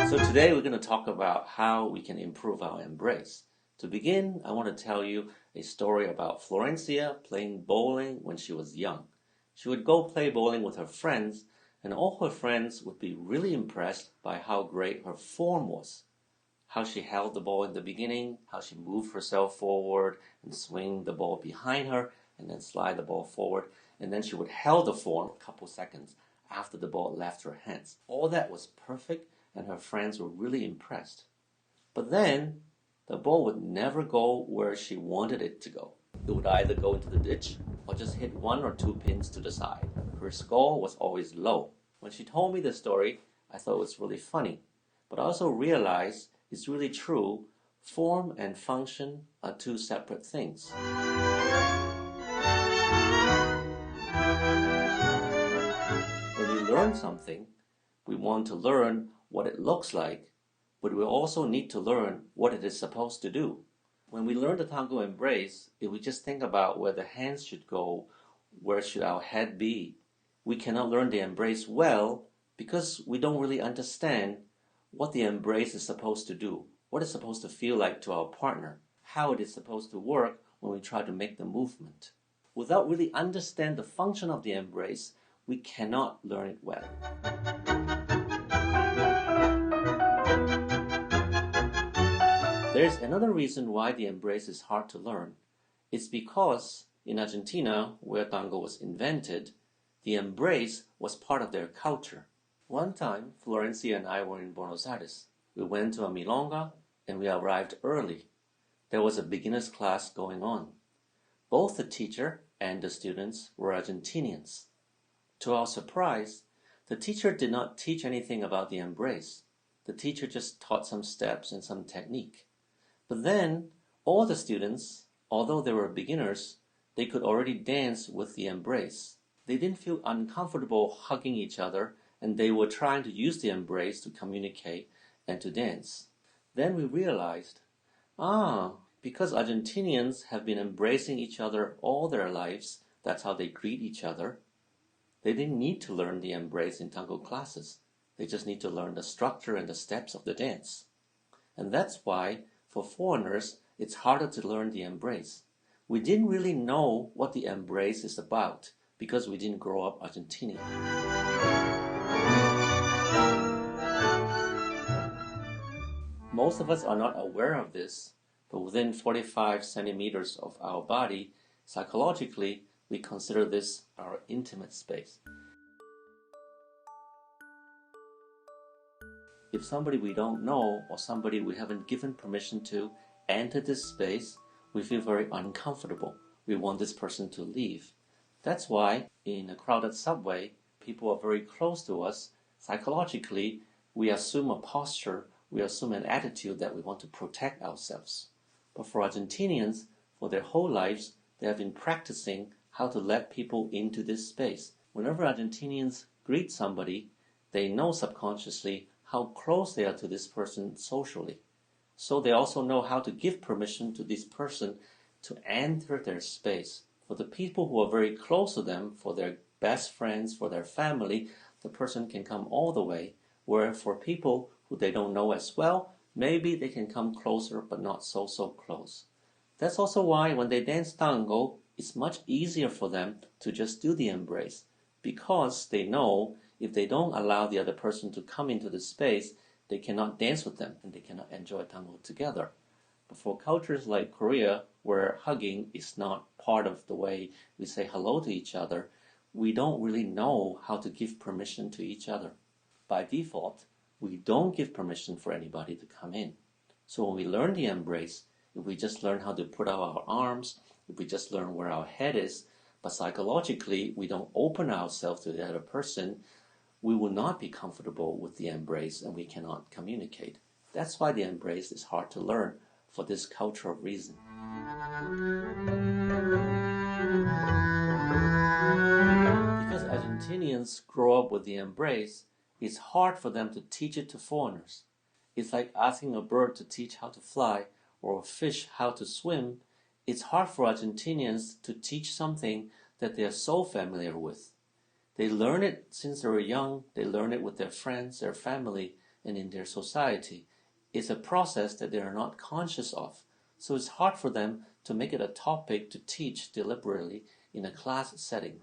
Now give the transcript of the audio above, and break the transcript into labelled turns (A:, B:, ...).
A: So today we're going to talk about how we can improve our embrace. To begin, I want to tell you a story about Florencia playing bowling when she was young. She would go play bowling with her friends, and all her friends would be really impressed by how great her form was. How she held the ball in the beginning, how she moved herself forward and swing the ball behind her and then slide the ball forward, and then she would hold the form a couple seconds after the ball left her hands. All that was perfect and her friends were really impressed. But then the ball would never go where she wanted it to go. It would either go into the ditch or just hit one or two pins to the side. Her score was always low. When she told me the story, I thought it was really funny, but I also realized it's really true. Form and function are two separate things. When we learn something, we want to learn what it looks like, but we also need to learn what it is supposed to do. When we learn the tango embrace, if we just think about where the hands should go, where should our head be, we cannot learn the embrace well because we don't really understand what the embrace is supposed to do, what it's supposed to feel like to our partner, how it is supposed to work when we try to make the movement. Without really understanding the function of the embrace, we cannot learn it well. There's another reason why the embrace is hard to learn. It's because in Argentina, where tango was invented, the embrace was part of their culture. One time, Florencia and I were in Buenos Aires. We went to a milonga and we arrived early. There was a beginner's class going on. Both the teacher and the students were Argentinians. To our surprise, the teacher did not teach anything about the embrace. The teacher just taught some steps and some technique. But then, all the students, although they were beginners, they could already dance with the embrace. They didn't feel uncomfortable hugging each other, and they were trying to use the embrace to communicate and to dance. Then we realized, because Argentinians have been embracing each other all their lives, that's how they greet each other. They didn't need to learn the embrace in tango classes. They just need to learn the structure and the steps of the dance. And that's why, for foreigners, it's harder to learn the embrace. We didn't really know what the embrace is about because we didn't grow up Argentinian. Most of us are not aware of this, but within 45 centimeters of our body, psychologically, we consider this our intimate space. If somebody we don't know or somebody we haven't given permission to enter this space, we feel very uncomfortable. We want this person to leave. That's why in a crowded subway, people are very close to us. Psychologically, we assume a posture, we assume an attitude that we want to protect ourselves. But for Argentinians, for their whole lives, they have been practicing how to let people into this space. Whenever Argentinians greet somebody, they know subconsciously how close they are to this person socially. So they also know how to give permission to this person to enter their space. For the people who are very close to them, for their best friends, for their family, the person can come all the way. Where for people who they don't know as well, maybe they can come closer but not so close. That's also why when they dance tango, it's much easier for them to just do the embrace, because they know if they don't allow the other person to come into the space, they cannot dance with them and they cannot enjoy tango together. But for cultures like Korea, where hugging is not part of the way we say hello to each other, we don't really know how to give permission to each other. By default, we don't give permission for anybody to come in. So when we learn the embrace, if we just learn how to put out our arms, if we just learn where our head is, but psychologically we don't open ourselves to the other person, we will not be comfortable with the embrace and we cannot communicate. That's why the embrace is hard to learn for this cultural reason. Because Argentinians grow up with the embrace, it's hard for them to teach it to foreigners. It's like asking a bird to teach how to fly or a fish how to swim. It's hard for Argentinians to teach something that they are so familiar with. They learn it since they were young. They learn it with their friends, their family, and in their society. It's a process that they are not conscious of, so it's hard for them to make it a topic to teach deliberately in a class setting.